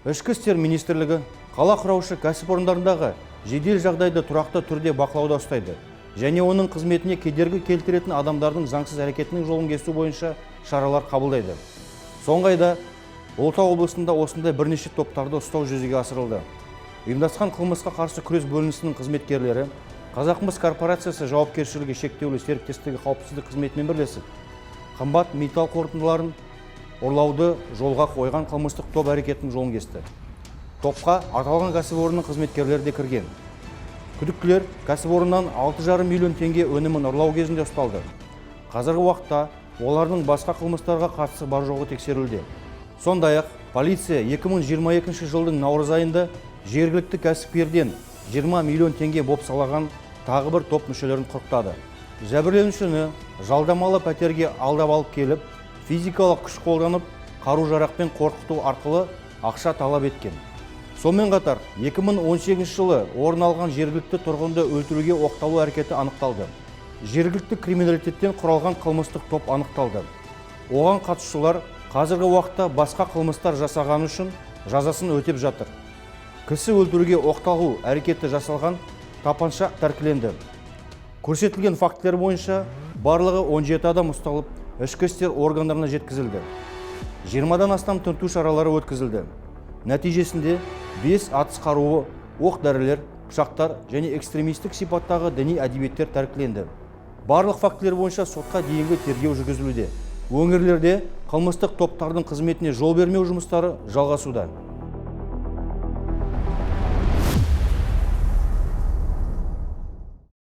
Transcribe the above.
Ішкі істер министрлігі қала құраушы кәсіпорындарындағы жедел жағдайды тұрақты түрде бақылауда ұстайды және оның қызметіне кедергі келтіретін адамдардың заңсыз әрекетінің жолын кесу бойынша шаралар қабылдайды. Соңғы айда Ұлытау облысында осындай бірнеше топтарды ұстау жүзеге асырылды. Ұйымдасқан қылмысқа қарсы күрес бөлінісінің қызметкерлері Қазақмыс корпорациясы жауапкершілігі шектеулі серіктестігі қауіпсіздік қызметімен бірлесіп, қымбат металл қорытындыларын ұрлауды жолға қойған қылмыстық топ әрекетінің жолын кесті. Топқа аталған кәсіпорынның қызметкерлері де кірген. Күдіктілер кәсіпорыннан 6,5 миллион теңге өнімін ұрлау кезінде ұсталды. Қазіргі уақытта олардың басқа қылмыстарға қатысы бар жоғы тексерілуде. Сондай-ақ полиция 2022 жылдың наурыз айында жергілікті кәсіпкерден 20 миллион теңге бопсалаған тағы бір топ мүшелерін құрықтады. Жәбірленушіні жалдамалы пәтерге алдап алып келіп, физикалық күш қолданып, қару-жарақпен қорқыту арқылы ақша талап еткен. Сонымен қатар 2018 жылы орын алған жергілікті тұрғынды өлтіруге оқталу әрекеті анықталды. Жергілікті криминалитеттен құралған қылмыстық топ анықталды. Оған қатысушылар қазіргі уақытта басқа қылмыстар жасағаны үшін жазасын өтеп жатыр. Кісі өлтіруге оқталу әрекеті жасалған тапанша тәркіленді. Көрсетілген фактілер бойынша барлығы 17 адам ұсталып, ішкі істер органдарына жеткізілді. 20-дан астам тінту шаралары өткізілді. Нәтижесінде 5 атыс қаруы, оқ-дәрілер, пышақтар және экстремистік сипаттағы діни әдебиеттер тәркіленді. Барлық фактілер бойынша сотқа дейінгі тергеу жүргізілуде. Өңірлерде қылмыстық топтардың қызметіне жол бермеу жұмыстары жалғасуда.